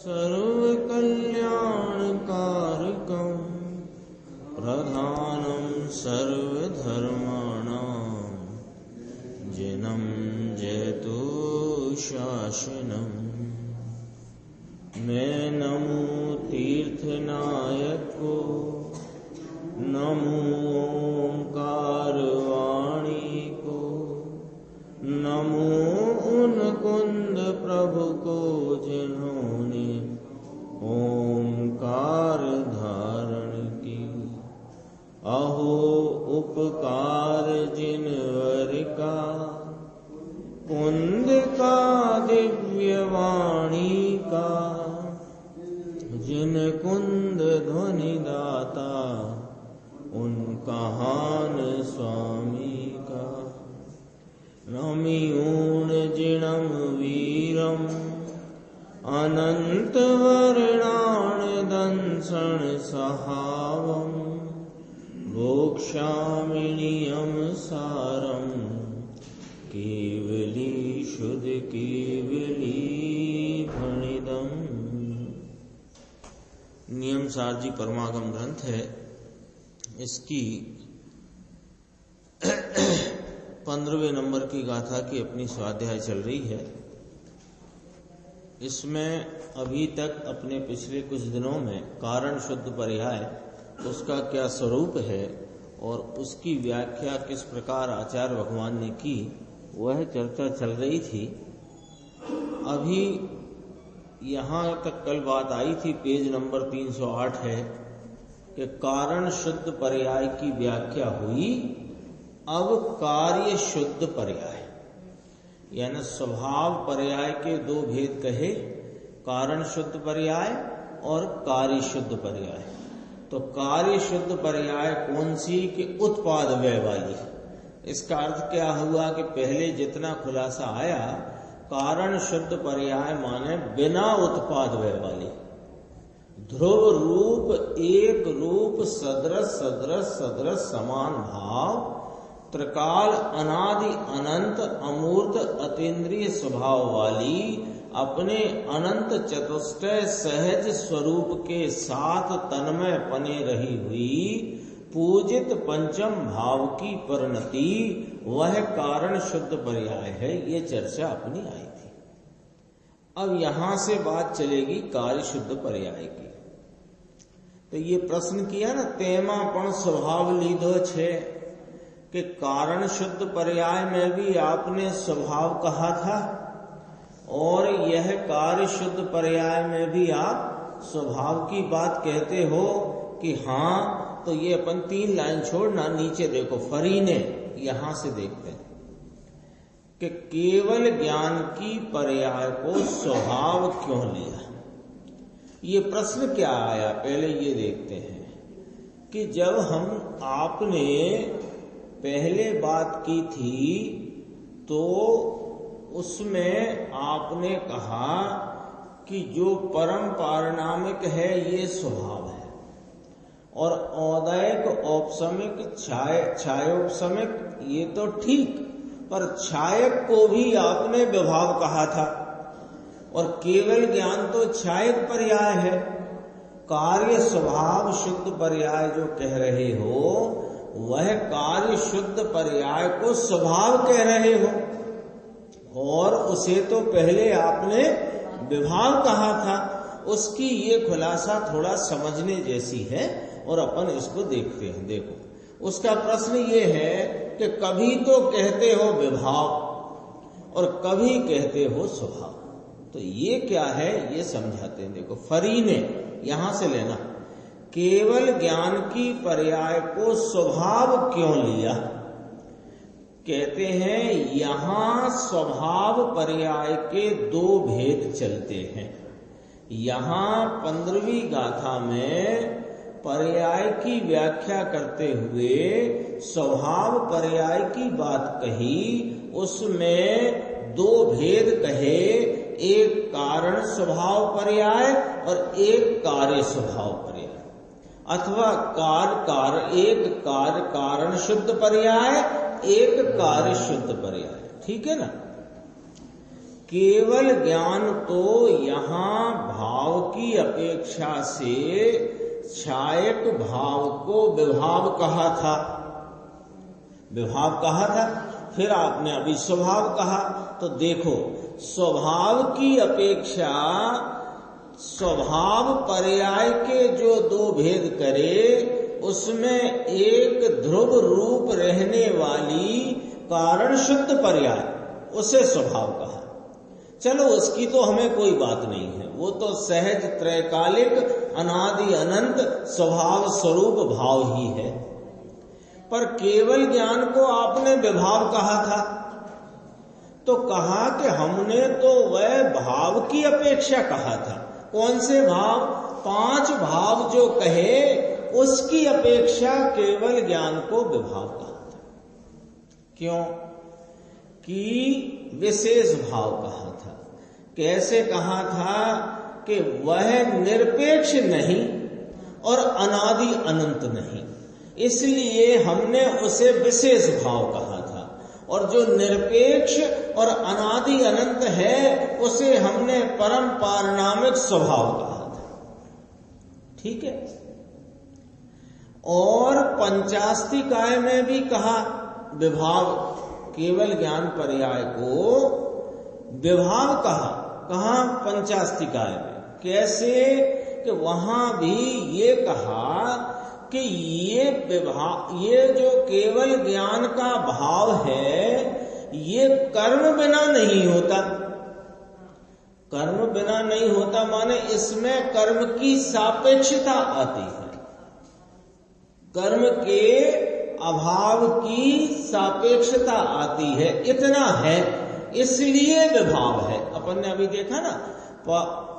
सर्वकल्याणकारकं प्रधानं सर्वधर्माणां जिनं जयतु शासनम्। मैं नमो तीर्थनायको नमो ओंकार वाणी को नमो उन कुंद प्रभु को जिन्होंने ओंकार धारण की। अहो उपकार जिनवर का कुंद का दिव्य वाणी का जिन कुंद ध्वनि दाता उनका हान स्वामी का। नमिऊण जिणम वीरम अनंत वर्णान दंसन सहावम भोक्ष्यामिनियम सारम केवली शुद्ध केवली भणिदम। नियम सार जी परमागम ग्रंथ है। इसकी 15वें नंबर की गाथा की अपनी स्वाध्याय चल रही है। इसमें अभी तक अपने पिछले कुछ दिनों में कारण शुद्ध पर्याय उसका क्या स्वरूप है और उसकी व्याख्या किस प्रकार आचार्य भगवान ने की, वह चर्चा चल रही थी। अभी यहाँ तक कल बात आई थी, पेज नंबर 308 है कि कारण शुद्ध पर्याय की व्याख्या हुई। अब कार्य शुद्ध पर्याय यानी स्वभाव पर्याय के दो भेद कहे, कारण शुद्ध पर्याय और कार्य शुद्ध पर्याय। तो कार्य शुद्ध पर्याय कौन सी कि उत्पाद व्यय वाली। इसका अर्थ क्या हुआ कि पहले जितना खुलासा आया, कारण शुद्ध पर्याय माने बिना उत्पाद व्यय वाली। ध्रुव रूप एक रूप सदृश सदृश सदृश समान भाव त्रिकाल अनादि अनंत अमूर्त अतीन्द्रिय स्वभाव वाली अपने अनंत चतुष्टय सहज स्वरूप के साथ तन्मय पने रही हुई पूजित पंचम भाव की परिणति वह कारण शुद्ध पर्याय है। ये चर्चा अपनी आई थी। अब यहां से बात चलेगी कार्य शुद्ध पर्याय की। तो ये प्रश्न किया ना, तेमापण स्वभाव लीधो छे कि कारण शुद्ध पर्याय में भी आपने स्वभाव कहा था और यह कार्य शुद्ध पर्याय में भी आप स्वभाव की बात कहते हो कि हाँ। तो ये अपन 3 लाइन छोड़ना, नीचे देखो फरीने, यहां से देखते हैं कि केवल ज्ञान की पर्याय को स्वभाव क्यों लिया। ये प्रश्न क्या आया, पहले ये देखते हैं कि जब हम आपने पहले बात की थी तो उसमें आपने कहा कि जो परम पारिणामिक है ये स्वभाव है और औदैक औपसमिक छायोपसमिक ये तो ठीक, पर छायक को भी आपने विभाव कहा था और केवल ज्ञान तो छायक पर्याय है। कार्य स्वभाव शुद्ध पर्याय जो कह रहे हो वह कार्य शुद्ध पर्याय को स्वभाव कह रहे हो और उसे तो पहले आपने विभाव कहा था। उसकी ये खुलासा थोड़ा समझने जैसी है और अपन इसको देखते हैं। देखो, उसका प्रश्न ये है कि कभी तो कहते हो विभाव और कभी कहते हो स्वभाव, तो ये क्या है ये समझाते हैं। देखो, फरीने यहां से लेना, केवल ज्ञान की पर्याय को स्वभाव क्यों लिया। कहते हैं यहां स्वभाव पर्याय के 2 भेद चलते हैं। यहां 15वीं गाथा में पर्याय की व्याख्या करते हुए स्वभाव पर्याय की बात कही, उसमें 2 भेद कहे, एक कारण स्वभाव पर्याय और एक कार्य स्वभाव पर्याय, अथवा एक कार्य कारण शुद्ध पर्याय, एक कार्य शुद्ध पर्याय। ठीक है ना। केवल ज्ञान तो यहाँ भाव की अपेक्षा से छायक भाव को विभाव कहा था, विभाव कहा था। फिर आपने अभी स्वभाव कहा, तो देखो स्वभाव की अपेक्षा स्वभाव पर्याय के जो दो भेद करे उसमें एक ध्रुव रूप रहने वाली कारण शुद्ध पर्याय, उसे स्वभाव कहा। चलो उसकी तो हमें कोई बात नहीं है, वो तो सहज त्रैकालिक अनादि अनंत स्वभाव स्वरूप भाव ही है। पर केवल ज्ञान को आपने विभाव कहा था, तो कहा कि हमने तो वह भाव की अपेक्षा कहा था। कौन से भाव? 5 भाव जो कहे उसकी अपेक्षा केवल ज्ञान को विभाव कहा था। क्यों? कि विशेष भाव कहा था। कैसे कहा था? कि वह निरपेक्ष नहीं और अनादि अनंत नहीं, इसलिए हमने उसे विशेष भाव कहा था। और जो निरपेक्ष और अनादि अनंत है उसे हमने परम पारणामिक स्वभाव कहा था। ठीक है। और पंचास्तिकाय में भी कहा विभाव, केवल ज्ञान पर्याय को विभाव कहा। कहा? पंचास्तिकाय में। कैसे? कि वहां भी ये कहा कि ये विभाव, ये जो केवल ज्ञान का भाव है, ये कर्म बिना नहीं होता। कर्म बिना नहीं होता माने इसमें कर्म की सापेक्षता आती है, कर्म के अभाव की सापेक्षता आती है, इतना है, इसलिए विभाव है। अपन ने अभी देखा ना,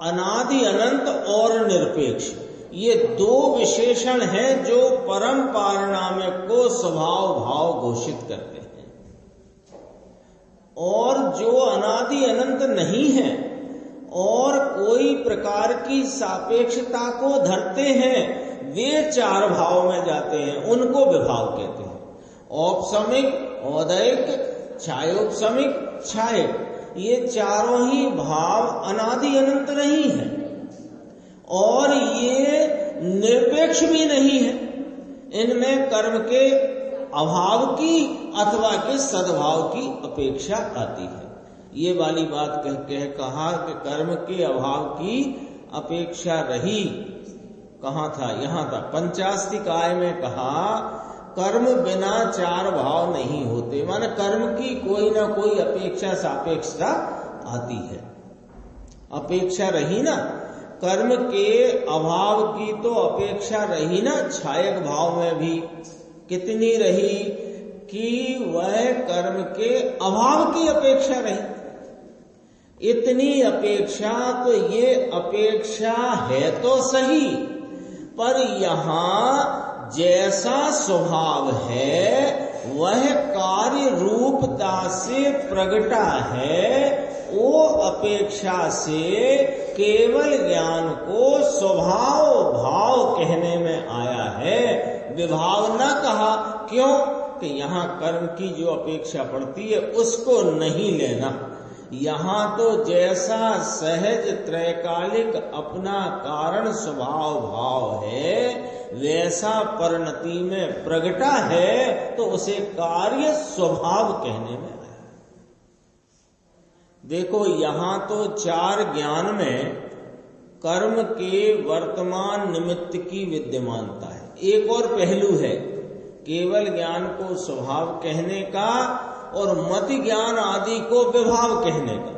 अनादि अनंत और निरपेक्ष, ये दो विशेषण हैं जो परम पारणामिक को स्वभाव भाव घोषित करते हैं। और जो अनादि अनंत नहीं है और कोई प्रकार की सापेक्षता को धरते हैं, वे 4 भाव में जाते हैं, उनको विभाव कहते हैं। औपसमिक, औदैक, छायोपसमिक, छायक, ये चारों ही भाव अनादि अनंत नहीं है और ये निरपेक्ष भी नहीं है। इनमें कर्म के अभाव की अथवा के सद्भाव की अपेक्षा आती है। ये वाली बात कहा कि कर्म के अभाव की अपेक्षा रही। कहाँ था? यहाँ था। पंचास्तिकाय में कहा कर्म बिना 4 भाव नहीं होते, माने कर्म की कोई ना कोई अपेक्षा सापेक्षता आती है। अपेक्षा रही ना, कर्म के अभाव की तो अपेक्षा रही ना। छायक भाव में भी कितनी रही? कि वह कर्म के अभाव की अपेक्षा रही। इतनी अपेक्षा, तो ये अपेक्षा है तो सही, पर यहाँ जैसा स्वभाव है वह कार्य रूपता से प्रगटा है, वो अपेक्षा से केवल ज्ञान को स्वभाव भाव कहने में आया है, विभाव न कहा। क्यों? कि यहाँ कर्म की जो अपेक्षा पड़ती है उसको नहीं लेना। यहाँ तो जैसा सहज त्रैकालिक अपना कारण स्वभाव भाव है वैसा परिणति में प्रगटा है, तो उसे कार्य स्वभाव कहने में आया। देखो यहाँ तो 4 ज्ञान में कर्म के वर्तमान निमित्त की विद्यमानता है। एक और पहलू है केवल ज्ञान को स्वभाव कहने का और मत ज्ञान आदि को विभाव कहने का।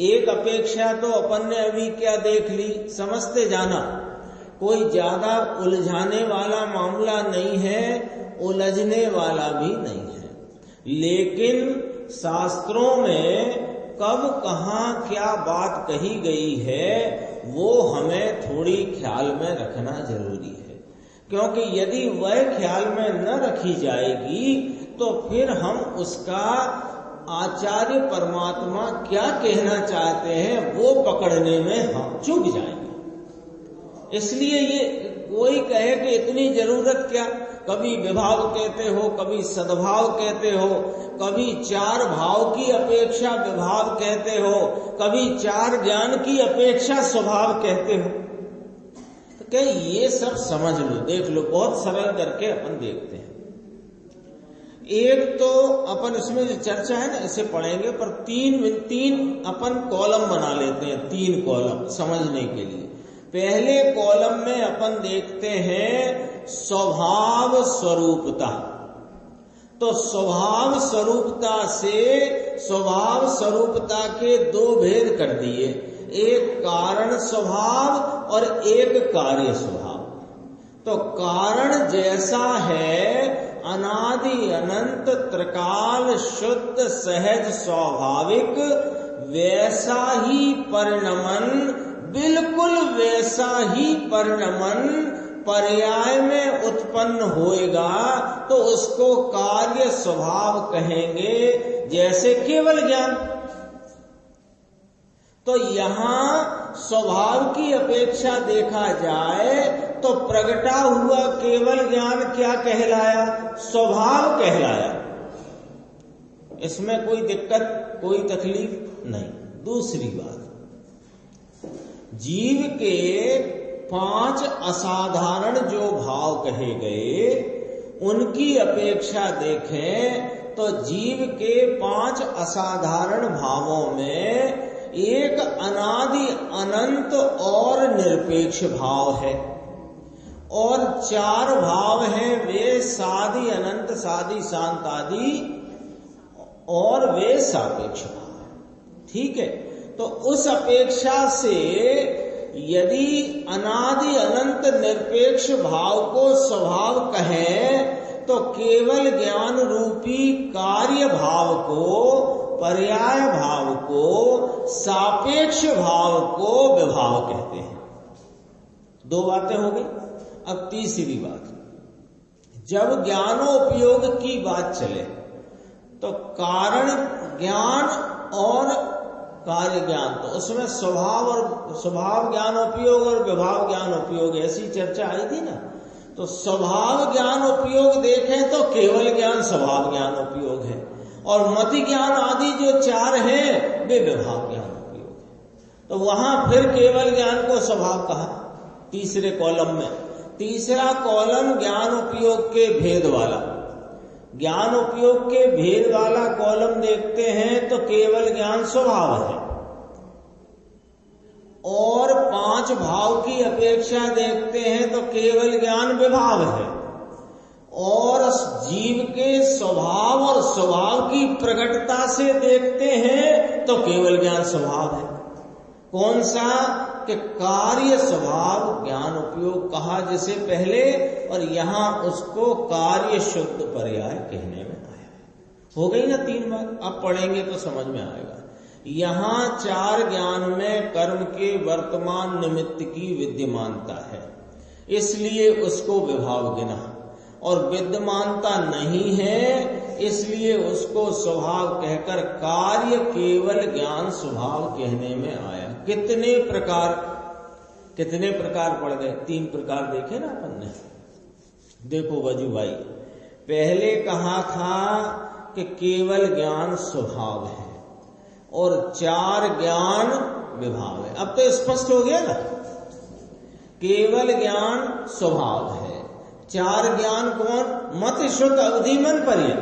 एक अपेक्षा तो अपन ने अभी क्या देख ली, समझते जाना। कोई ज्यादा उलझाने वाला मामला नहीं है, उलझने वाला भी नहीं है, लेकिन शास्त्रों में कब कहाँ क्या बात कही गई है वो हमें थोड़ी ख्याल में रखना जरूरी है। क्योंकि यदि वह ख्याल में न रखी जाएगी तो फिर हम उसका आचार्य परमात्मा क्या कहना चाहते हैं वो पकड़ने में हम चूक जाएंगे। इसलिए ये कोई कहे कि इतनी जरूरत क्या, कभी विभाव कहते हो, कभी सद्भाव कहते हो, कभी 4 भाव की अपेक्षा विभाव कहते हो, कभी 4 ज्ञान की अपेक्षा स्वभाव कहते हो। कि ये सब समझ लो, देख लो, बहुत सरल करके अपन देखते हैं। एक तो अपन इसमें जो चर्चा है ना इसे पढ़ेंगे, पर तीन अपन कॉलम बना लेते हैं, 3 कॉलम समझने के लिए। पहले कॉलम में अपन देखते हैं स्वभाव स्वरूपता। तो स्वभाव स्वरूपता से स्वभाव स्वरूपता के 2 भेद कर दिए, एक कारण स्वभाव और एक कार्य स्वभाव। तो कारण जैसा है अनादि अनंत त्रिकाल शुद्ध सहज स्वाभाविक, वैसा ही परिणमन, बिल्कुल वैसा ही परिणमन पर्याय में उत्पन्न होएगा, तो उसको कार्य स्वभाव कहेंगे। जैसे केवल ज्ञान, तो यहां स्वभाव की अपेक्षा देखा जाए तो प्रगटा हुआ केवल ज्ञान क्या कहलाया? स्वभाव कहलाया। इसमें कोई दिक्कत, कोई तकलीफ नहीं। दूसरी बात, जीव के 5 असाधारण जो भाव कहे गए, उनकी अपेक्षा देखें तो जीव के 5 असाधारण भावों में एक अनादि अनंत और निरपेक्ष भाव है, और 4 भाव हैं, वे सादि अनंत सादि शांत आदि, और वे सापेक्ष भाव। ठीक है, तो उस अपेक्षा से यदि अनादि अनंत निरपेक्ष भाव को स्वभाव कहें, तो केवल ज्ञान रूपी कार्य भाव को, पर्याय भाव को, सापेक्ष भाव को विभाव कहते हैं। 2 बातें हो गई। अब तीसरी बात, जब ज्ञानोपयोग की बात चले तो कारण ज्ञान और कार्य ज्ञान, तो उसमें स्वभाव ज्ञानोपयोग और विभाव ज्ञानोपयोग, ऐसी चर्चा आई थी ना। तो स्वभाव ज्ञानोपयोग देखें तो केवल ज्ञान स्वभाव ज्ञानोपयोग है, और मति ज्ञान आदि जो 4 हैं वे विभाव ज्ञानोपयोग है। तो वहां फिर केवल ज्ञान को स्वभाव कहा। तीसरे कॉलम में, तीसरा कॉलम ज्ञान उपयोग के भेद वाला, ज्ञान उपयोग के भेद वाला कॉलम देखते हैं तो केवल ज्ञान स्वभाव है, और 5 भाव की अपेक्षा देखते हैं तो केवल ज्ञान विभाव है, और जीव के स्वभाव और स्वभाव की प्रकटता से देखते हैं तो केवल ज्ञान स्वभाव है। कौन सा? कि कार्य स्वभाव ज्ञान उपयोग कहा जिसे पहले, और यहां उसको कार्य शुद्ध पर्याय कहने में आया है। हो गई ना 3 बात। अब पढ़ेंगे तो समझ में आएगा। यहां 4 ज्ञान में कर्म के वर्तमान निमित्त की विद्यमानता है, इसलिए उसको विभाव गिना, और विद्यमानता नहीं है इसलिए उसको स्वभाव कहकर कार्य केवल ज्ञान स्वभाव कहने में आया। कितने प्रकार पढ़ गए? 3 प्रकार देखे ना अपन ने। देखो वजू भाई, पहले कहा था कि केवल ज्ञान स्वभाव है और 4 ज्ञान विभाव है। अब तो स्पष्ट हो गया ना, केवल ज्ञान स्वभाव है, 4 ज्ञान कौन? मत शुद्ध अवधि मन पर्यय,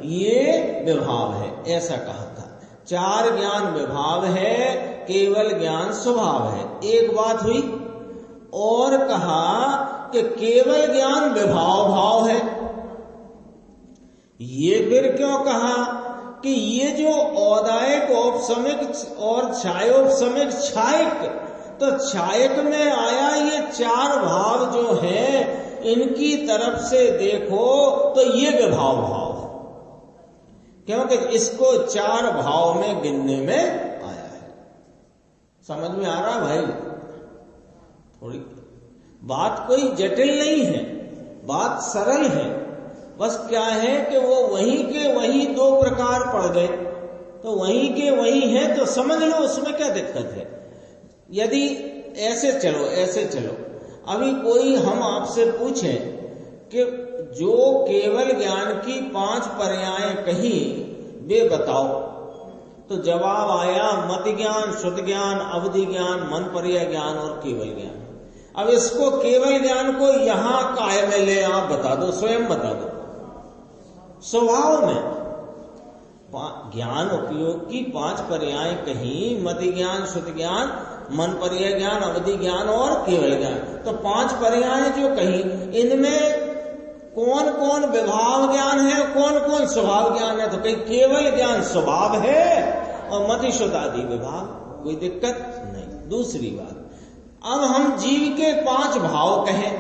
ये विभाव है, ऐसा कहा था। 4 ज्ञान विभाव है, केवल ज्ञान स्वभाव है। एक बात हुई, और कहा कि केवल ज्ञान विभाव भाव है। ये फिर क्यों कहा कि ये जो औदायिक औपसमिक और छायोपसमिक छायक, तो छायक में आया ये 4 भाव जो हैं, इनकी तरफ से देखो तो ये विभाव भाव है, क्योंकि इसको 4 भाव में गिनने में आया है। समझ में आ रहा भाई? थोड़ी बात कोई जटिल नहीं है, बात सरल है। बस क्या है कि वो वहीं के वहीं 2 प्रकार पड़ गए, तो वहीं के वहीं है तो समझ लो, उसमें क्या दिक्कत है। यदि ऐसे चलो, अभी कोई हम आपसे पूछे कि जो केवल ज्ञान की 5 पर्याय कही वे बताओ, तो जवाब आया मति ज्ञान, शुद्ध ज्ञान, अवधि ज्ञान, मन पर्याय ज्ञान और केवल ज्ञान। अब इसको केवल ज्ञान को यहां काय में ले, आप बता दो, स्वयं बता दो। स्वभाव में ज्ञान उपयोग की 5 पर्याय कहीं, मति ज्ञान, श्रुति ज्ञान, मन पर्याय ज्ञान, अवधि ज्ञान और केवल ज्ञान। तो 5 पर्याय जो कहीं, इनमें कौन कौन विभाव ज्ञान है, कौन कौन स्वभाव ज्ञान है? तो कहीं केवल ज्ञान स्वभाव है और मति श्रुति आदि विभाव, कोई दिक्कत नहीं। दूसरी बात, अब हम जीव के 5 भाव कहें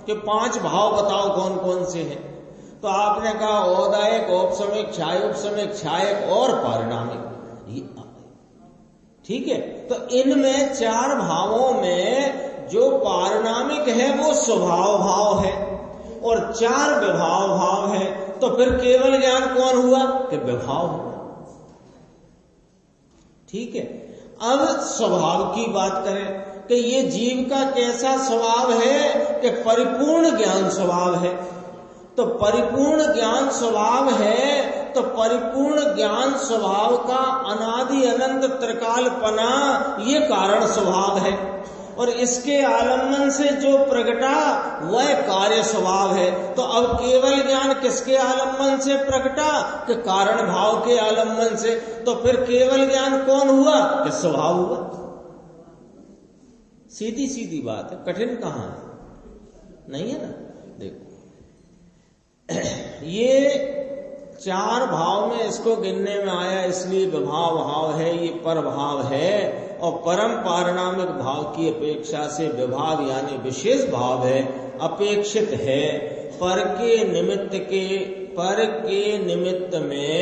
कि 5 भाव बताओ कौन कौन से हैं, तो आपने कहा औदायक, औपसमिक, क्षायोपसमिक, क्षायक और पारिणामिक। ठीक है, तो इनमें 4 भावों में जो पारिणामिक है वो स्वभाव भाव है और 4 विभाव भाव है। तो फिर केवल ज्ञान कौन हुआ कि विभाव हुआ। ठीक है, अब स्वभाव की बात करें कि ये जीव का कैसा स्वभाव है कि परिपूर्ण ज्ञान स्वभाव है। तो परिपूर्ण ज्ञान स्वभाव है, तो परिपूर्ण ज्ञान स्वभाव का अनादि अनंत त्रिकालपना ये कारण स्वभाव है और इसके आलम्बन से जो प्रगटा वह कार्य स्वभाव है। तो अब केवल ज्ञान किसके आलम्बन से प्रगटा कि कारण भाव के आलम्बन से। तो फिर केवल ज्ञान कौन हुआ कि स्वभाव हुआ। सीधी सीधी बात है, कठिन कहां है, नहीं है ना। देखो ये 4 भाव में इसको गिनने में आया, इसलिए विभाव भाव है, ये पर भाव है और परम पारिणामिक भाव की अपेक्षा से विभाव यानी विशेष भाव है, अपेक्षित है। पर के निमित्त में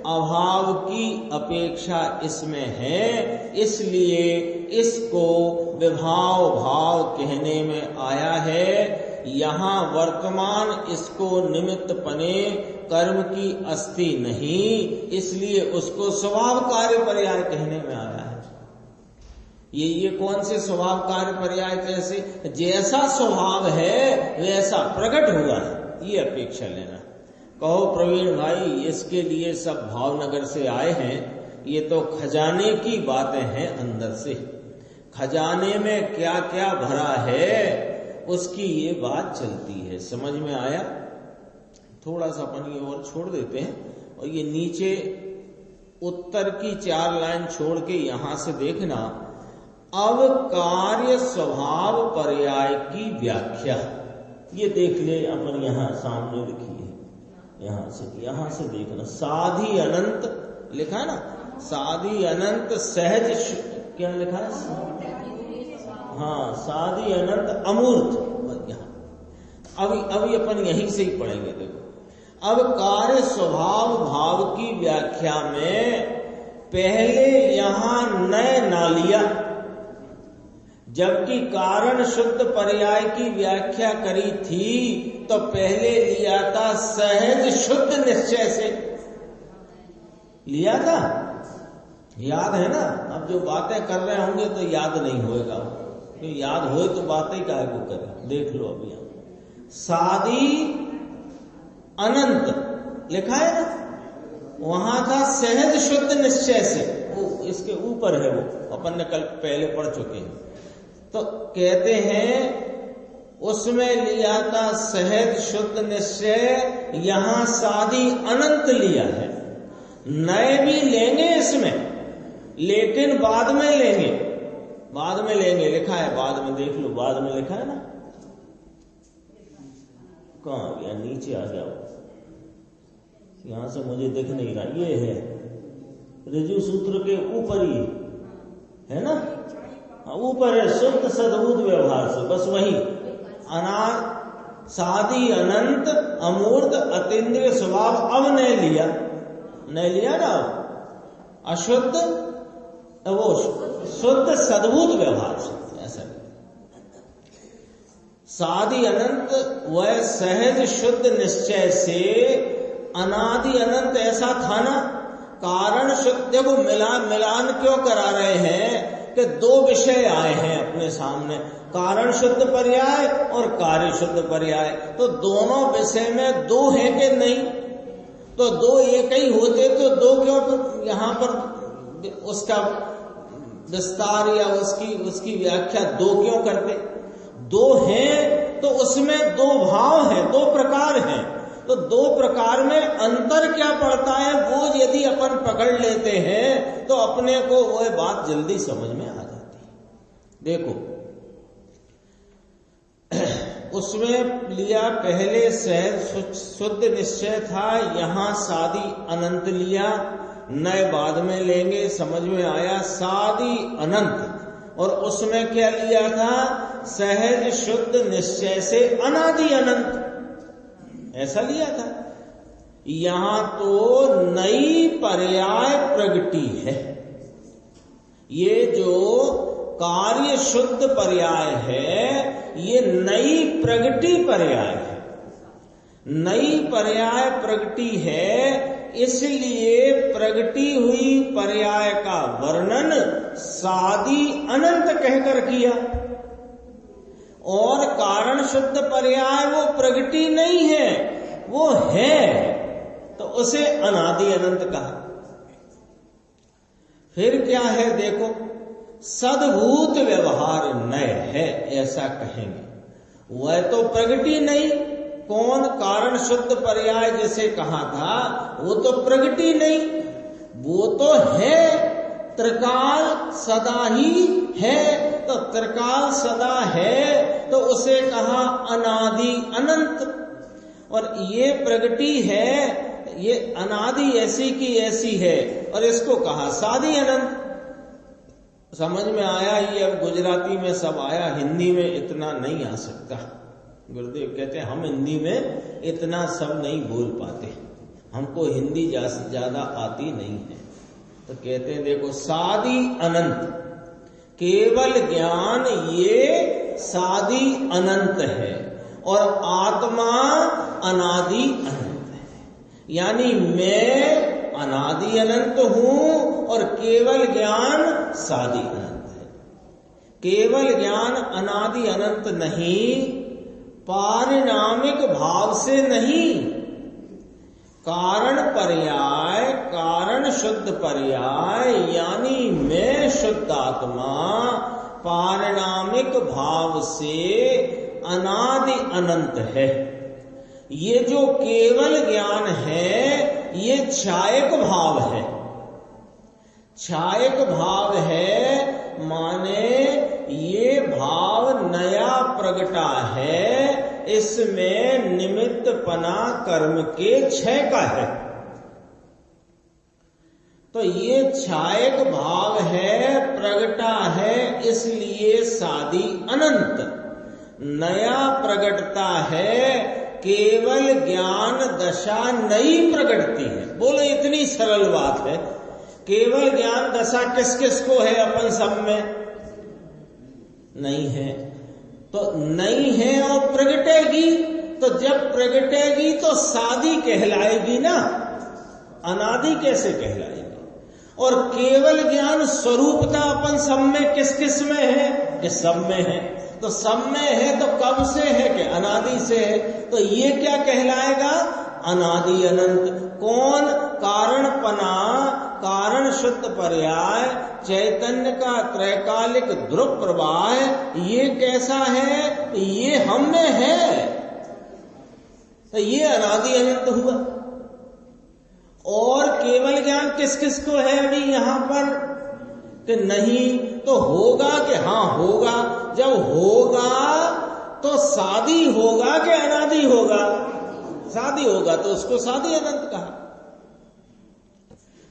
अभाव की अपेक्षा इसमें है, इसलिए इसको विभाव भाव कहने में आया है। यहाँ वर्तमान इसको निमित्त पने कर्म की अस्थि नहीं, इसलिए उसको स्वभाव कार्य पर्याय कहने में आया है। ये कौन से स्वभाव कार्य पर्याय? कैसे? जैसा स्वभाव है वैसा प्रकट हुआ है, ये अपेक्षा लेना। कहो प्रवीण भाई, इसके लिए सब भावनगर से आए हैं, ये तो खजाने की बातें हैं अंदर से। खजाने में क्या क्या भरा है उसकी ये बात चलती है, समझ में आया? थोड़ा सा अपन ये और छोड़ देते हैं और ये नीचे उत्तर की 4 लाइन छोड़ के यहां से देखना। अब कार्य स्वभाव पर्याय की व्याख्या ये देख ले, अपन यहां सामने लिखी है, यहां से देखना। साधि अनंत लिखा है ना, साधि अनंत सहज, क्या लिखा है? हाँ, साधि अनंत अमूर्त। यहाँ अभी अपन यहीं से ही पढ़ेंगे। देखो, अब कार्य स्वभाव भाव की व्याख्या में पहले यहां नय ना लिया, जबकि कारण शुद्ध पर्याय की व्याख्या करी थी तो पहले लिया था सहज शुद्ध निश्चय से लिया था। याद है ना? अब जो बातें कर रहे होंगे तो याद नहीं होएगा, तो याद होए तो बातें काहे को करें। देख लो अभी साधी अनंत लिखा है ना, वहां था सहज शुद्ध निश्चय से, वो इसके ऊपर है, वो अपन ने कल पहले पढ़ चुके हैं। तो कहते हैं उसमें लिया था सहज शुद्ध निश्चय, यहां साधी अनंत लिया है। नए भी लेंगे इसमें, लेकिन बाद में लेंगे, बाद में लेंगे, लिखा है बाद में, देख लो बाद में लिखा है ना। कहां गया? नीचे आ जाओ, यहां से मुझे दिख नहीं रहा। ये है ऋजु सूत्र के ऊपर ही है ना, ऊपर है, शुद्ध सद्भूत व्यवहार से, बस वही साधी अनंत अमूर्त अतीन्द्रिय स्वभाव। अब नहीं लिया ना, अशुद्ध वो शुद्ध सद्भूत व्यवहार से, ऐसा साधी अनंत वह सहज शुद्ध निश्चय से अनादि अनंत ऐसा था ना। कारण शुद्ध, देखो मिलान क्यों करा रहे हैं कि 2 विषय आए हैं अपने सामने, कारण शुद्ध पर्याय और कार्य शुद्ध पर्याय। तो दोनों विषय में 2 है कि नहीं? तो 2 एक ही होते तो 2 क्यों यहां पर उसका विस्तार या उसकी व्याख्या 2 क्यों करते? दो हैं तो उसमें दो भाव हैं, दो प्रकार हैं, तो दो प्रकार में अंतर क्या पड़ता है वो यदि अपन पकड़ लेते हैं तो अपने को वह बात जल्दी समझ में आ जाती है। देखो उसमें लिया पहले सहज शुद्ध निश्चय था, यहां सादी अनंत लिया, नए बाद में लेंगे, समझ में आया सादी अनंत। और उसमें क्या लिया था, सहज शुद्ध निश्चय से अनादि अनंत, ऐसा लिया था। यहां तो नई पर्याय प्रगति है। ये जो कार्य शुद्ध पर्याय है ये नई प्रगति पर्याय है। नई पर्याय प्रगति है, इसलिए प्रगति हुई पर्याय का वर्णन सादी अनंत कहकर किया। और कारण शुद्ध पर्याय वो प्रगति नहीं है, वो है, तो उसे अनादि अनंत कहा। फिर क्या है देखो, सद्भूत व्यवहार नय है ऐसा कहेंगे। वह तो प्रगति नहीं, कौन कारण शुद्ध पर्याय जिसे कहा था वो तो प्रगति नहीं, वो तो है, त्रिकाल सदा ही है। तो त्रिकाल सदा है तो उसे कहा अनादि अनंत। और ये प्रगति है, ये अनादि ऐसी की ऐसी है, और इसको कहा सादी अनंत। समझ में आया? ये अब गुजराती में सब आया, हिंदी में इतना नहीं आ सकता। गुरुदेव कहते हैं हम हिंदी में इतना सब नहीं बोल पाते, हमको हिंदी ज्यादा आती नहीं है। तो कहते हैं देखो सादी अनंत, केवल ज्ञान ये सादी अनंत है, और आत्मा अनादि अनंत है। यानी मैं अनादि अनंत हूं और केवल ज्ञान सादी अनंत है। केवल ज्ञान अनादि अनंत नहीं, पारिणामिक भाव से नहीं, कारण पर्याय, कारण शुद्ध पर्याय, यानी मैं शुद्ध आत्मा पारिणामिक भाव से अनादि अनंत है। ये जो केवल ज्ञान है ये छायक भाव है। छायक भाव है माने ये भाव नया प्रगटा है, इसमें निमित्तपना कर्म के क्षय का है। तो ये छायक भाव है, प्रगटा है, इसलिए सादी अनंत। नया प्रगटता है, केवल ज्ञान दशा नई प्रगटती है। बोलो इतनी सरल बात है। केवल ज्ञान दशा किस किस को है? अपन सब में नहीं है, तो नहीं है और प्रगटेगी, तो जब प्रगटेगी तो सादी कहलाएगी ना, अनादि कैसे कहलाएगी? और केवल ज्ञान स्वरूपता अपन सब में किस किस में है? कि सब में है। तो सब में है तो कब से है? कि अनादि से है। तो ये क्या कहलाएगा? अनादि अनंत। कौन? कारणपना, कारण शुद्ध पर्याय, चैतन्य का त्रैकालिक ध्रुव प्रवाह, ये कैसा है? ये हम में है, तो ये अनादि अनंत हुआ। और केवल ज्ञान किस किस को है अभी यहां पर? कि नहीं तो होगा, कि हाँ होगा। जब होगा तो सादी होगा कि अनादि होगा? सादी होगा, तो उसको सादी अनंत कहा।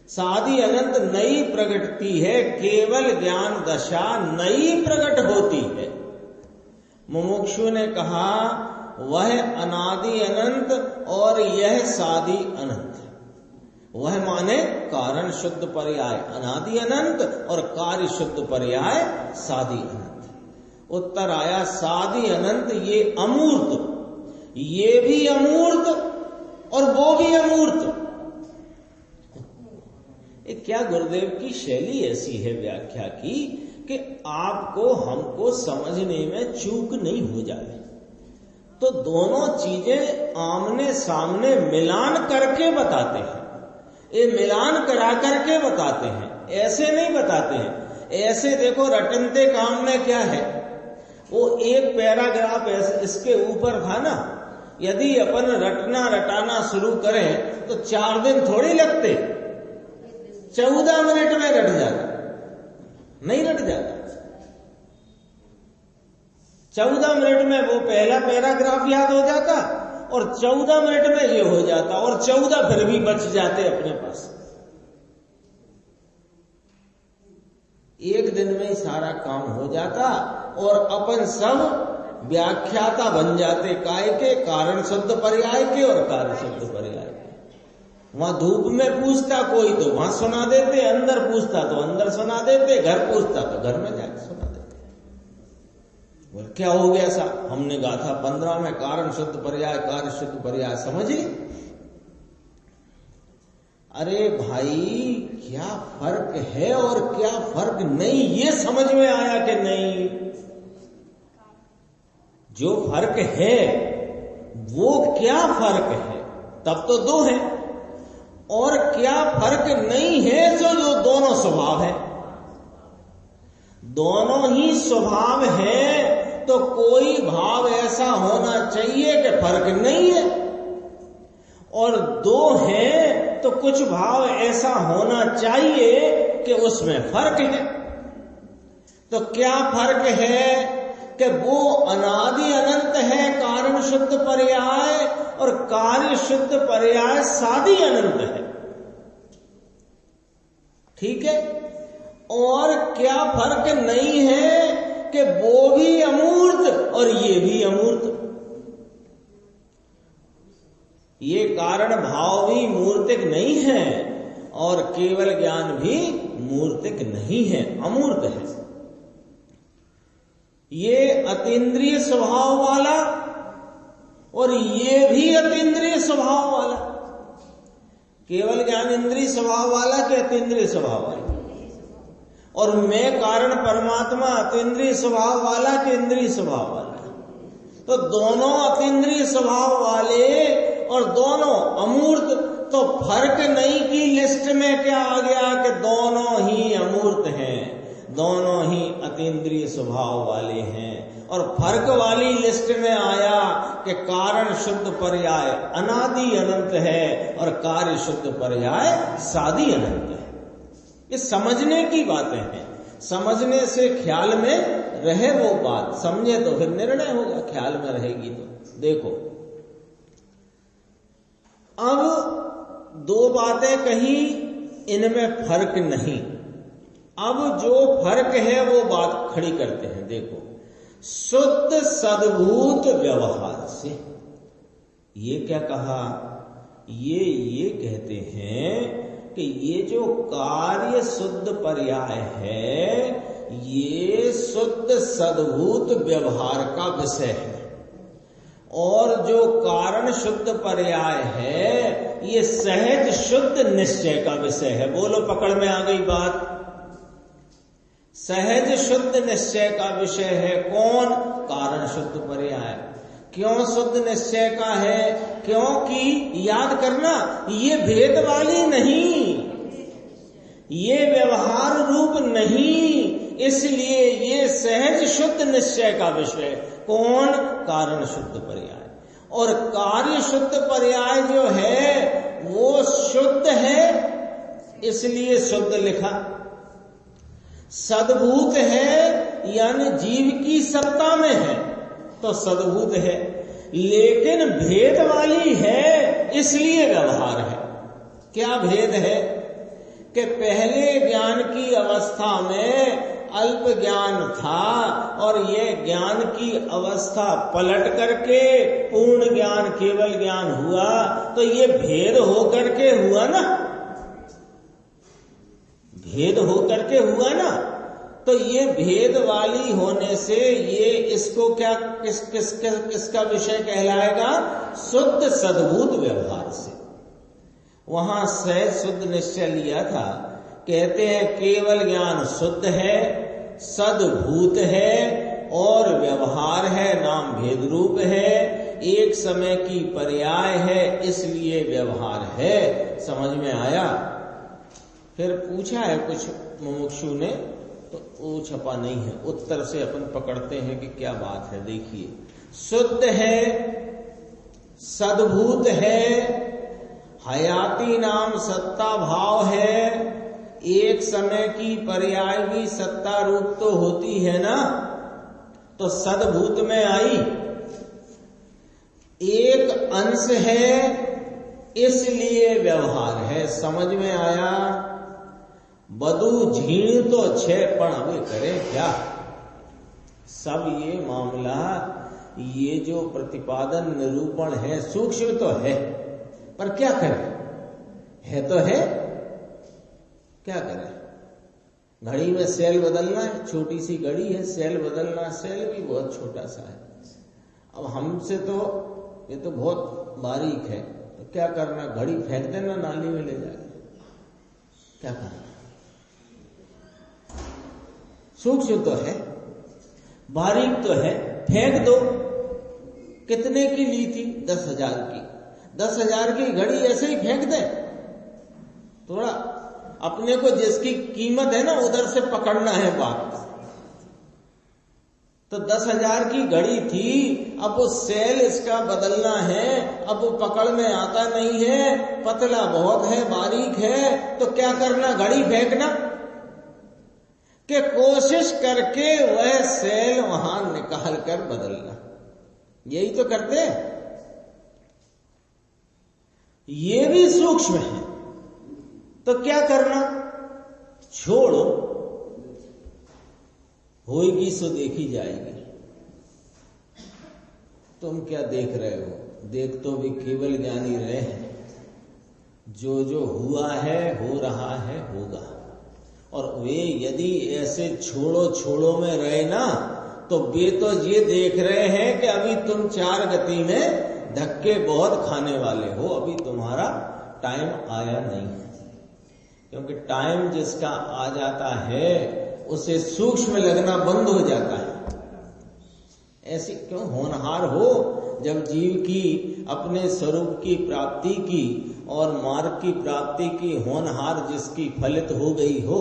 सादी अनंत नई प्रगटती है, केवल ज्ञान दशा नई प्रकट होती है। मुमुक्षु ने कहा वह अनादि अनंत और यह सादी अनंत। वह माने कारण शुद्ध पर्याय अनादि अनंत और कार्य शुद्ध पर्याय सादी अनंत। उत्तर आया सादी अनंत ये अमूर्त, ये भी अमूर्त और वो भी अमूर्त। क्या गुरुदेव की शैली ऐसी है व्याख्या की कि आपको हमको समझने में चूक नहीं हो जाए। तो दोनों चीजें आमने सामने मिलान करके बताते हैं, ये मिलान करा करके बताते हैं, ऐसे नहीं बताते हैं। ऐसे देखो रटनते काम में क्या है? वो एक पैराग्राफ इसके ऊपर था ना, यदि अपन रटना रटाना शुरू करें तो 4 दिन थोड़ी लगते, 14 मिनट में रट जाता, नहीं रट जाता। 14 मिनट में वो पहला पैराग्राफ याद हो जाता और 14 मिनट में ये हो जाता, और 14 फिर भी बच जाते अपने पास। एक दिन में ही सारा काम हो जाता और अपन सब व्याख्याता बन जाते। काय के? कारण शुद्ध पर्याय के और कार्य शुद्ध पर्याय के। वहां धूप में पूछता कोई तो वहां सुना देते, अंदर पूछता तो अंदर सुना देते, घर पूछता तो घर में जाकर सुना देते। बोल क्या हो गया साहब, हमने गाथा 15 में कारण शुद्ध पर्याय कार्य शुद्ध पर्याय समझी। अरे भाई क्या फर्क है और क्या फर्क नहीं, ये समझ में आया कि नहीं? जो फर्क है वो क्या फर्क है, तब तो 2 है। और क्या फर्क नहीं है, जो दोनों स्वभाव है, दोनों ही स्वभाव है, तो कोई भाव ऐसा होना चाहिए कि फर्क नहीं है। और 2 है तो कुछ भाव ऐसा होना चाहिए कि उसमें फर्क है। तो क्या फर्क है कि वो अनादि अनंत है कारण शुद्ध पर्याय, और कार्य शुद्ध पर्याय सादी अनंत है, ठीक है। और क्या फर्क नहीं है कि वो भी अमूर्त और ये भी अमूर्त, ये कारण भाव भी मूर्तिक नहीं है और केवल ज्ञान भी मूर्तिक नहीं है, अमूर्त है। ये अतीन्द्रिय स्वभाव वाला और ये भी अतीन्द्रिय स्वभाव वाला, केवल ज्ञान इंद्रिय स्वभाव वाला कि अतीन्द्रिय स्वभाव वाला, और मैं कारण परमात्मा अतीन्द्रिय स्वभाव वाला कि इंद्रिय स्वभाव वाला। तो दोनों अतीन्द्रिय स्वभाव वाले और दोनों अमूर्त, तो फर्क नहीं की लिस्ट में क्या आ गया कि दोनों ही अमूर्त हैं, दोनों ही अतीन्द्रिय स्वभाव वाले हैं। और फर्क वाली लिस्ट में आया कि कारण शुद्ध पर्याय अनादि अनंत है और कार्य शुद्ध पर्याय सादी अनंत है। ये समझने की बातें हैं, समझने से ख्याल में रहे वो बात, समझे तो फिर निर्णय होगा, ख्याल में रहेगी तो। देखो अब 2 बातें कही, इनमें फर्क नहीं। अब जो फर्क है वो बात खड़ी करते हैं। देखो, शुद्ध सद्भूत व्यवहार से, ये क्या कहा? ये कहते हैं कि ये जो कार्य शुद्ध पर्याय है ये शुद्ध सद्भूत व्यवहार का विषय है, और जो कारण शुद्ध पर्याय है ये सहज शुद्ध निश्चय का विषय है। बोलो, पकड़ में आ गई बात? सहज शुद्ध निश्चय का विषय है कौन? कारण शुद्ध पर्याय। क्यों शुद्ध निश्चय का है? क्योंकि याद करना, ये भेद वाली नहीं, ये व्यवहार रूप नहीं, इसलिए ये सहज शुद्ध निश्चय का विषय। कौन? कारण शुद्ध पर्याय। और कार्य शुद्ध पर्याय जो है वो शुद्ध है, इसलिए शुद्ध लिखा। सद्भूत है यानी जीव की सत्ता में है तो सद्भूत है, लेकिन भेद वाली है इसलिए व्यवहार है। क्या भेद है? कि पहले ज्ञान की अवस्था में अल्प ज्ञान था और ये ज्ञान की अवस्था पलट करके पूर्ण ज्ञान केवल ज्ञान हुआ, तो ये भेद होकर के हुआ ना, भेद होकर के हुआ ना। तो ये भेद वाली होने से ये इसको क्या किसका विषय कहलाएगा? शुद्ध सद्भूत व्यवहार से। वहां सहज शुद्ध निश्चय लिया था। कहते हैं केवल ज्ञान शुद्ध है, सद्भूत है और व्यवहार है, नाम भेद रूप है, एक समय की पर्याय है, इसलिए व्यवहार है। समझ में आया? फिर पूछा है कुछ मुमुक्षु ने तो वो छपा नहीं है। उत्तर से अपन पकड़ते हैं कि क्या बात है। देखिए, शुद्ध है, सद्भूत है, हयाती नाम सत्ता भाव है, एक समय की पर्याय भी सत्ता रूप तो होती है ना, तो सद्भूत में आई। एक अंश है इसलिए व्यवहार है। समझ में आया? बदू झीण तो छे पण अभी करे क्या। सब ये मामला, ये जो प्रतिपादन निरूपण है सूक्ष्म तो है, पर क्या करें, है तो है, क्या करें। घड़ी में सेल बदलना है, छोटी सी घड़ी है, सेल बदलना, सेल भी बहुत छोटा सा है। अब हमसे तो ये तो बहुत बारीक है, तो क्या करना, घड़ी फेंक देना नाली में ले जाके, क्या करना। सूक्ष्म तो है, बारीक तो है, फेंक दो। कितने की ली थी? 10,000 की। 10,000 की घड़ी ऐसे ही फेंक दे? थोड़ा अपने को जिसकी कीमत है ना उधर से पकड़ना है बात। तो 10,000 की घड़ी थी, अब वो सेल इसका बदलना है, अब वो पकड़ में आता नहीं है, पतला बहुत है, बारीक है, तो क्या करना, घड़ी फेंकना कि कोशिश करके वह सेल वहां निकाल कर बदलना। यही तो करते हैं। ये भी सूक्ष्म है, तो क्या करना, छोड़ो, होएगी सो देखी जाएगी। तुम क्या देख रहे हो? देख तो भी केवल ज्ञानी रहे हैं। जो जो हुआ है, हो रहा है, होगा। और वे यदि ऐसे छोड़ो छोड़ो में रहे ना, तो वे तो ये देख रहे हैं कि अभी तुम 4 गति में धक्के बहुत खाने वाले हो, अभी तुम्हारा टाइम आया नहीं है। क्योंकि टाइम जिसका आ जाता है उसे सूक्ष्म लगना बंद हो जाता है। ऐसी क्यों होनहार हो, जब जीव की अपने स्वरूप की प्राप्ति की और मार्ग की प्राप्ति की होनहार जिसकी फलित हो गई हो,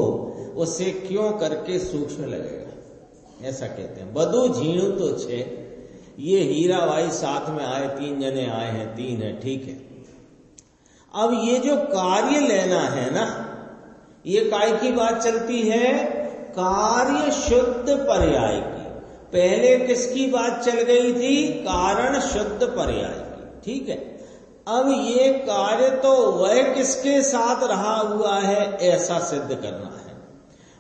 उसे क्यों करके सूक्ष्म लगेगा। ऐसा कहते हैं। बदू झीणु तो छे। ये हीरा भाई साथ में आए, 3 जने आए हैं, 3 है, ठीक है। अब ये जो कार्य लेना है ना, ये काय की बात चलती है, कार्य शुद्ध पर्याय की। पहले किसकी बात चल गई थी? कारण शुद्ध पर्याय की, ठीक है। अब ये कार्य तो वह किसके साथ रहा हुआ है ऐसा सिद्ध करना है।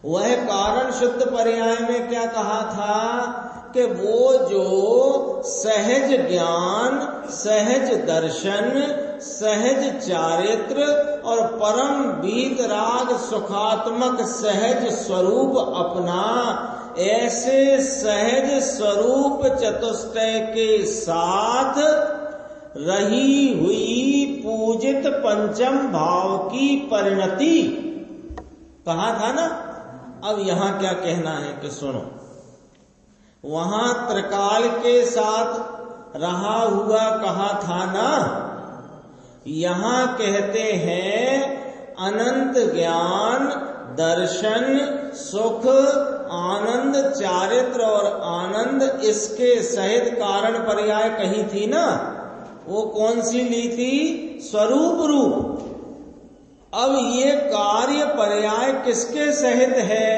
वह कारण शुद्ध पर्याय में क्या कहा था कि वो जो सहज ज्ञान, सहज दर्शन, सहज चारित्र और परम वीतराग सुखात्मक सहज स्वरूप अपना, ऐसे सहज स्वरूप चतुष्टय के साथ रही हुई पूजित पंचम भाव की परिणति कहा था ना। अब यहां क्या कहना है कि सुनो, वहां त्रिकाल के साथ रहा हुआ कहा था ना, यहां कहते हैं अनंत ज्ञान, दर्शन, सुख, आनंद, चारित्र और आनंद, इसके सहित कारण पर्याय कही थी ना। वो कौन सी ली थी? स्वरूप रूप। अब ये कार्य पर्याय किसके सहित है,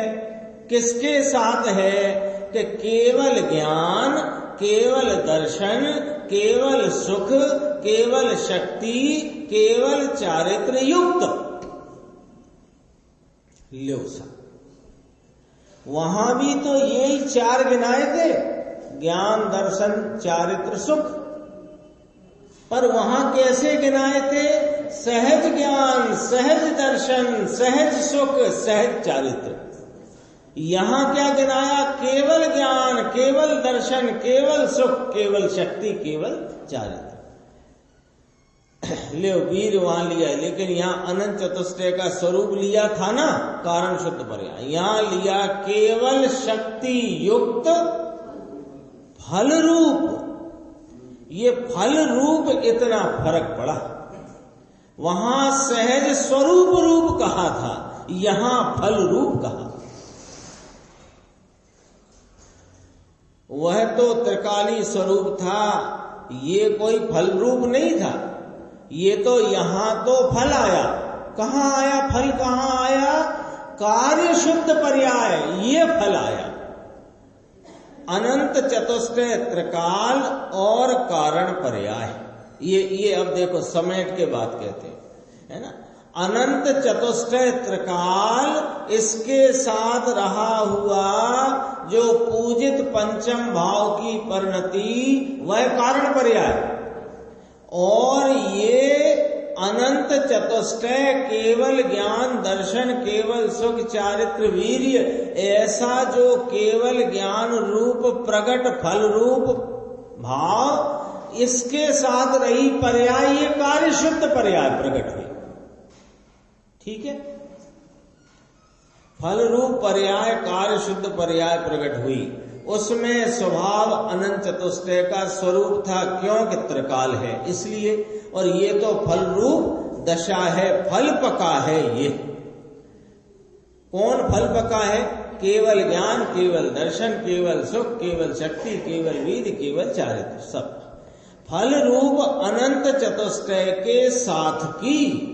किसके साथ है कि केवल ज्ञान, केवल दर्शन, केवल सुख, केवल शक्ति, केवल चारित्र युक्त। लो सा, वहां भी तो यही 4 गिनाए थे, ज्ञान, दर्शन, चारित्र, सुख। पर वहां कैसे गिनाए थे? सहज ज्ञान, सहज दर्शन, सहज सुख, सहज चारित्र। यहां क्या गिनाया? केवल ज्ञान, केवल दर्शन, केवल सुख, केवल शक्ति, केवल चारित्र। ले वीर वहां लिया, लेकिन यहां अनंत चतुष्टय का स्वरूप लिया था ना, कारण शुद्ध पर्याय। यहां लिया केवल शक्ति युक्त फल रूप। ये फल रूप इतना फर्क पड़ा। वहां सहज स्वरूप रूप कहा था, यहां फल रूप कहा। वह तो त्रिकाली स्वरूप था, ये कोई फल रूप नहीं था। ये तो यहां तो फल आया। कहां आया फल? कहां आया? कार्य शुद्ध पर्याय ये फल आया। अनंत चतुष्टय त्रिकाल और कारण पर्याय, ये अब देखो समेट के बात कहते हैं, है ना। अनंत चतुष्टय त्रिकाल, इसके साथ रहा हुआ जो पूजित पंचम भाव की परिणति, वह कारण पर्याय। और ये अनंत चतुष्टय केवल ज्ञान दर्शन, केवल सुख चारित्र वीर्य, ऐसा जो केवल ज्ञान रूप प्रगट फल रूप भाव, इसके साथ रही पर्याय, ये कार्य शुद्ध पर्याय प्रकट हुई। ठीक है, फल रूप पर्याय कार्य शुद्ध पर्याय प्रकट हुई। उसमें स्वभाव अनंत चतुष्टय का स्वरूप था, क्योंकि त्रिकाल है इसलिए। और ये तो फल रूप दशा है, फल पका है। ये कौन फल पका है? केवल ज्ञान, केवल दर्शन, केवल सुख, केवल शक्ति, केवल वीर्य, केवल चारित्र, सब फल रूप अनंत चतुष्टय के साथ की।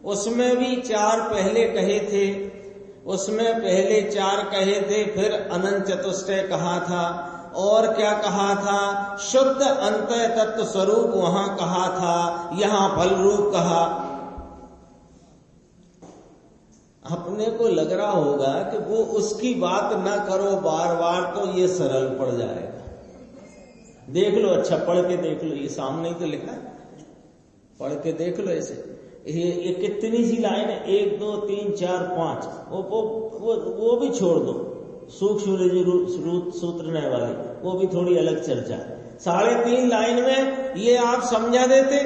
उसमें भी चार पहले कहे थे, उसमें पहले चार कहे थे, फिर अनंत चतुष्टय कहा था। और क्या कहा था? शुद्ध अंतः तत्व स्वरूप वहां कहा था, यहां फल रूप कहा। अपने को लग रहा होगा कि वो उसकी बात ना करो बार बार, तो ये सरल पड़ जाएगा। देख लो, अच्छा पढ़ के देख लो, ये सामने ही तो लिखा है, पढ़ के देख लो। ऐसे ये कितनी सी लाइन है? 1 2 3 4 5, वो भी छोड़ दो, सूक्ष्म सूत्रने वाली, वो भी थोड़ी अलग चर्चा। 3.5 लाइन में ये आप समझा देते,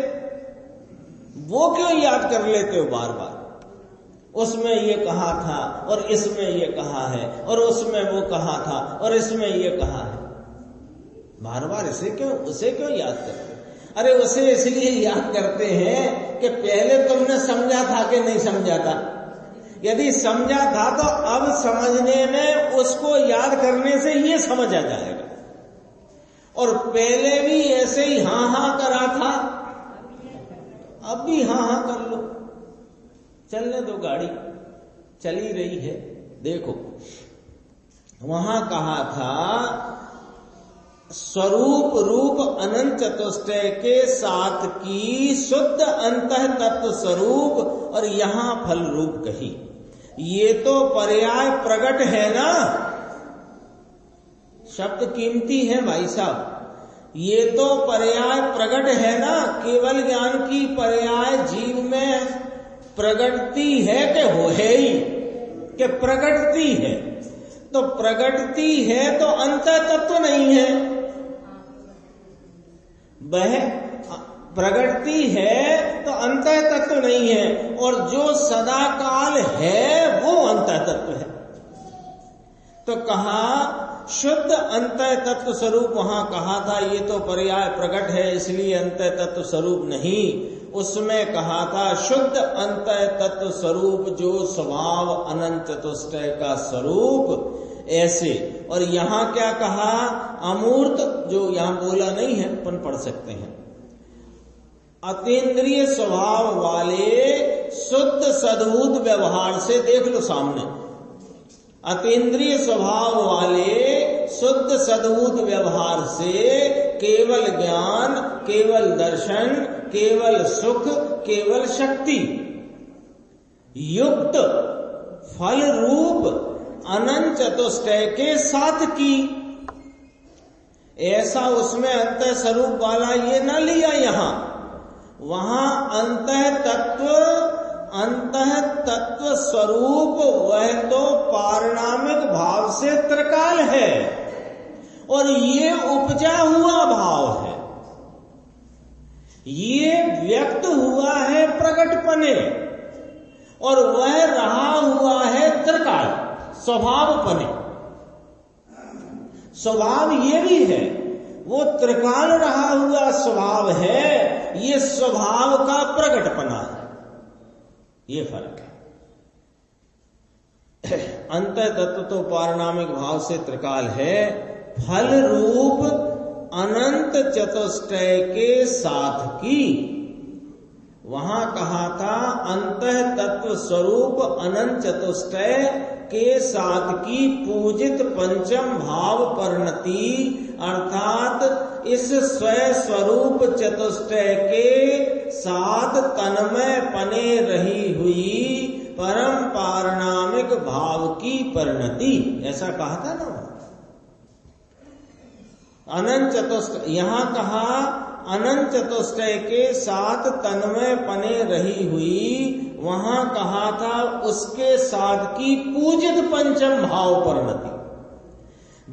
वो क्यों याद कर लेते हो बार बार? उसमें ये कहा था और इसमें ये कहा है, और उसमें वो कहा था और इसमें ये कहा है, बार बार उसे क्यों याद करते? अरे उसे इसलिए याद करते हैं कि पहले तुमने समझा था कि नहीं समझा था। यदि समझा था तो अब समझने में, उसको याद करने से ये समझ आ जाएगा। और पहले भी ऐसे ही हाँ हाँ करा था, अब भी हाँ हाँ कर लो, चलने दो, गाड़ी चल ही रही है। देखो वहां कहा था स्वरूप रूप अनंत चतुष्टय के साथ की शुद्ध अंतः तत्व स्वरूप, और यहां फल रूप कही। ये तो पर्याय प्रगट है ना, शब्द कीमती है भाई साहब। ये तो पर्याय प्रगट है ना, केवल ज्ञान की पर्याय जीव में प्रगटती है कि हो है ही, कि प्रगटती है। तो प्रगटती है तो अंतः तत्व नहीं है, वह प्रगटती है तो अंतः तत्व नहीं है। और जो सदा काल है वो अंतः तत्व है। तो कहा शुद्ध अंतः तत्व स्वरूप, वहां कहा था ये तो पर्याय प्रकट है इसलिए अंतः तत्व स्वरूप नहीं। उसमें कहा था शुद्ध अंतः तत्व स्वरूप, जो स्वभाव अनंत चतुष्टय का स्वरूप, ऐसे। और यहां क्या कहा? अमूर्त, जो यहां बोला नहीं है अपन पढ़ सकते हैं। अतीन्द्रिय स्वभाव वाले शुद्ध सद्भुत व्यवहार से, देख लो सामने, अतीन्द्रिय स्वभाव वाले शुद्ध सद्भुत व्यवहार से केवल ज्ञान, केवल दर्शन, केवल सुख, केवल शक्ति युक्त फल रूप अनंत चतुष्टय के साथ की। ऐसा उसमें अंतः स्वरूप वाला ये न लिया यहां, वहां अंतः तत्व स्वरूप वह तो पारणामिक भाव से त्रिकाल है, और ये उपजा हुआ भाव है, ये व्यक्त हुआ है प्रकटपने, और वह रहा हुआ है त्रिकाल स्वभावपने। स्वभाव ये भी है, वो त्रिकाल रहा हुआ स्वभाव है, ये स्वभाव का प्रकटपना है, ये फर्क है। अंतः तत्व तो पारणामिक भाव से त्रिकाल है, फल रूप अनंत चतुष्टय के साथ की। वहां कहा था अंतः तत्व स्वरूप अनंत चतुष्टय के साथ की पूजित पंचम भाव परिणति, अर्थात इस स्वयं स्वरूप चतुष्टय के साथ तन्मय पने रही हुई परम पारणामिक भाव की परिणति, ऐसा कहा था ना। अनंत चतुष्टय, यहां कहा अनंत चतुष्टय के साथ तन्मय पने रही हुई, वहां कहा था उसके साथ की पूजित पंचम भाव परिणति।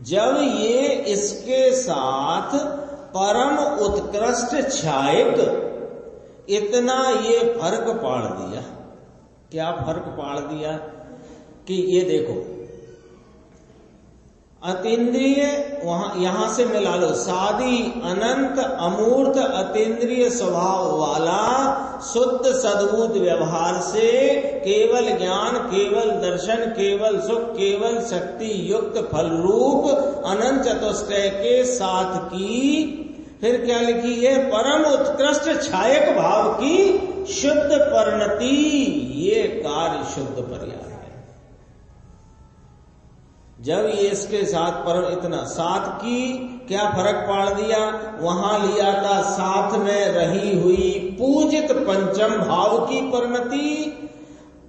जब ये इसके साथ परम उत्कृष्ट छायक, इतना ये फर्क पाड़ दिया। क्या फर्क पाड़ दिया कि ये देखो अतीन्द्रिय, वहां यहां से मिला लो, सादी अनंत अमूर्त अतीन्द्रिय स्वभाव वाला शुद्ध सद्भुत व्यवहार से केवल ज्ञान, केवल दर्शन, केवल सुख, केवल शक्ति युक्त फल रूप अनंत चतुष्टय के साथ की, फिर क्या लिखी है, परम उत्कृष्ट छायक भाव की शुद्ध परिणति, ये कार्य शुद्ध पर्याय है। जब ये इसके साथ परम, इतना साथ की क्या फर्क पाड़ दिया, वहां लिया था साथ में रही हुई पूजित पंचम भाव की परिणति,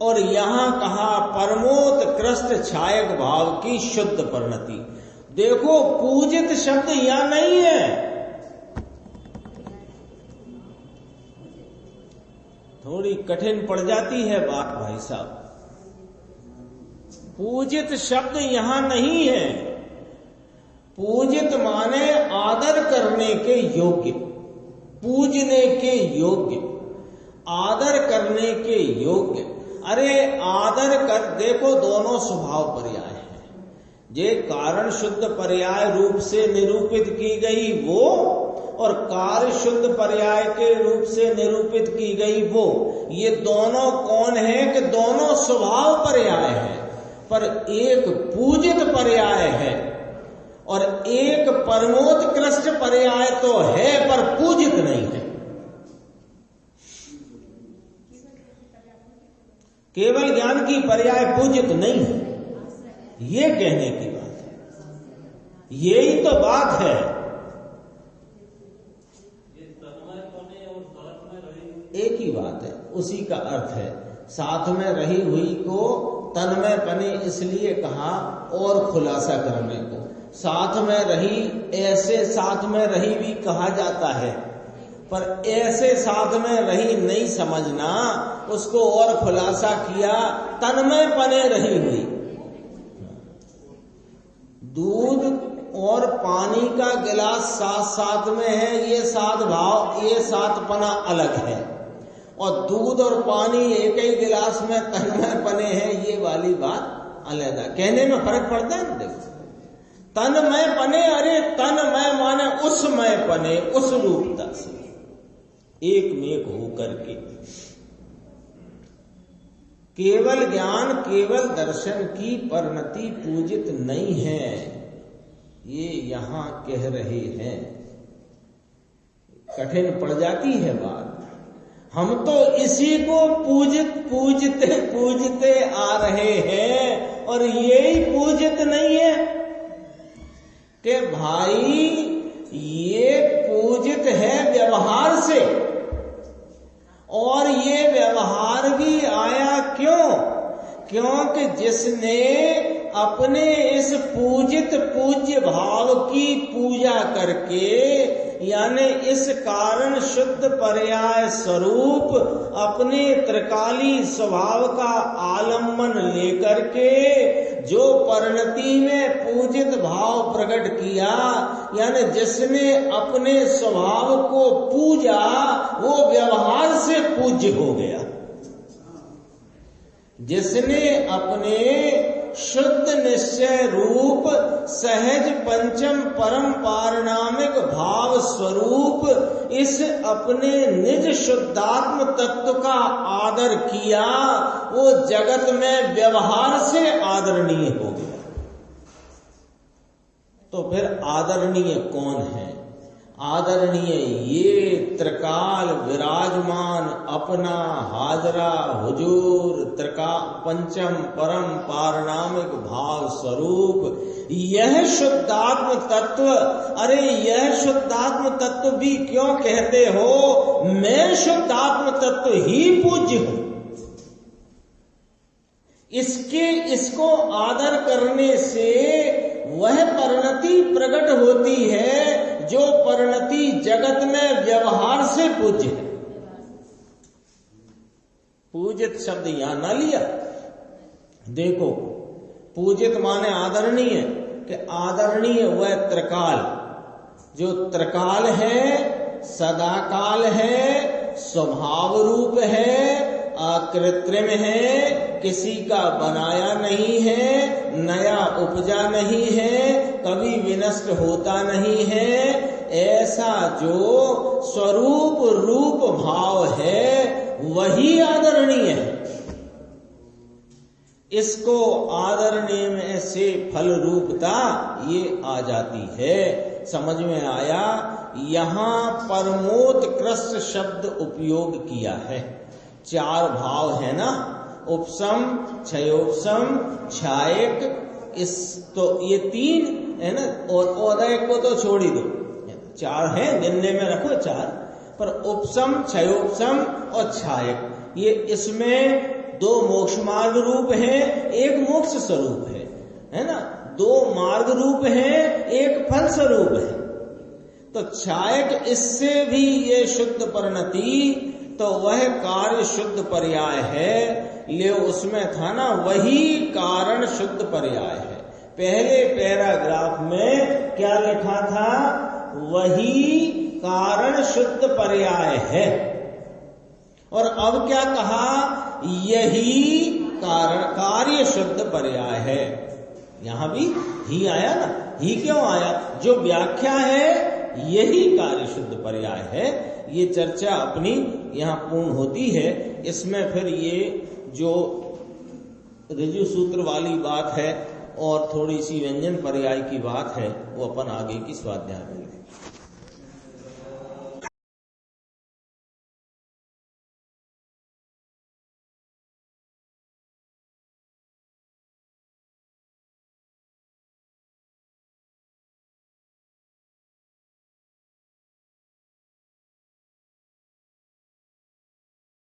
और यहां कहा परमोत्कृष्ट छायक भाव की शुद्ध परिणति। देखो पूजित शब्द यहां नहीं है, थोड़ी कठिन पड़ जाती है बात भाई साहब। पूजित शब्द यहां नहीं है। पूजित माने आदर करने के योग्य, पूजने के योग्य, आदर करने के योग्य। अरे आदर कर, देखो दोनों स्वभाव पर्याय हैं। जे कारण शुद्ध पर्याय रूप से निरूपित की गई वो, और कार्य शुद्ध पर्याय के रूप से निरूपित की गई वो, ये दोनों कौन है कि दोनों स्वभाव पर्याय है, पर एक पूजित पर्याय है और एक परमोत्कृष्ट पर्याय तो है पर पूजित नहीं है। केवल ज्ञान की पर्याय पूजित नहीं है, ये कहने की बात है, यही तो बात है। एक ही बात है, उसी का अर्थ है। साथ में रही हुई को तन्मय पने इसलिए कहा और खुलासा करने को। साथ में रही, ऐसे साथ में रही भी कहा जाता है, पर ऐसे साथ में रही नहीं समझना, उसको और खुलासा किया, तन्मय पने रही हुई। दूध और पानी का गिलास साथ साथ में है, ये साथ भाव, ये साथ पना अलग है, और दूध और पानी एक ही गिलास में तन्मय पने हैं, ये वाली बात अलग है। कहने में फर्क पड़ता है ना। देखो तन्मय पने, अरे तन्मय माने उसमय पने, उस रूपता से एक में एक होकर के। केवल ज्ञान, केवल दर्शन की परिणति पूजित नहीं है, ये यहां कह रहे हैं। कठिन पड़ जाती है बात। हम तो इसी को पूजते आ रहे हैं, और यही पूजित नहीं है कि भाई ये पूजित है व्यवहार से, और ये व्यवहार भी आया क्यों? क्योंकि जिसने अपने इस पूजित पूज्य भाव की पूजा करके, यानी इस कारण शुद्ध पर्याय स्वरूप अपने त्रिकाली स्वभाव का आलम्बन लेकर के जो परिणति में पूजित भाव प्रकट किया, यानी जिसने अपने स्वभाव को पूजा, वो व्यवहार से पूज्य हो गया। जिसने अपने शुद्ध निश्चय रूप सहज पंचम परम पारणामिक भाव स्वरूप इस अपने निज शुद्धात्म तत्व का आदर किया, वो जगत में व्यवहार से आदरणीय हो गया। तो फिर आदरणीय कौन है? आदरणीय ये त्रिकाल विराजमान अपना हाजरा हुजूर पंचम परम पारणामिक भाव स्वरूप यह शुद्धात्म तत्व। अरे यह शुद्धात्म तत्व भी क्यों कहते हो? मैं शुद्धात्म तत्व ही पूज्य हूं। इसको आदर करने से वह परिणति प्रकट होती है जो परिणति जगत में व्यवहार से पूज्य है। पूजित शब्द यहां ना लिया। देखो, पूजित माने आदरणीय, कि आदरणीय वह त्रिकाल, जो त्रिकाल है, सदाकाल है, स्वभाव रूप है, अकृत्रिम है, किसी का बनाया नहीं है, नया उपजा नहीं है, कभी विनष्ट होता नहीं है, ऐसा जो स्वरूप रूप भाव है वही आदरणीय है। इसको आदरणीय में से फल रूपता ये आ जाती है। समझ में आया? यहां परमोत्कृष्ट शब्द उपयोग किया है। 4 भाव है ना, उपसम, क्षयोपसम, क्षायक, इस तो ये 3 है ना, और औदय को तो छोड़ ही दो, 4 है, गिनने में रखो 4, पर उपसम, क्षयोपसम और क्षायक, ये इसमें 2 मोक्ष मार्ग रूप है, 1 मोक्ष स्वरूप है ना, 2 मार्ग रूप है, 1 फल स्वरूप है। तो क्षायक इससे भी ये शुद्ध परिणति, तो वह कार्य शुद्ध पर्याय है। ले उसमें था ना, वही कारण शुद्ध पर्याय है। पहले पैराग्राफ में क्या लिखा था? वही कारण शुद्ध पर्याय है। और अब क्या कहा? यही कारण कार्य शुद्ध पर्याय है। यहां भी ही आया ना। ही क्यों आया? जो व्याख्या है यही कार्य शुद्ध पर्याय है। ये चर्चा अपनी यहाँ पूर्ण होती है। इसमें फिर ये जो ऋजु सूत्र वाली बात है और थोड़ी सी व्यंजन पर्याय की बात है, वो अपन आगे की स्वाध्याय में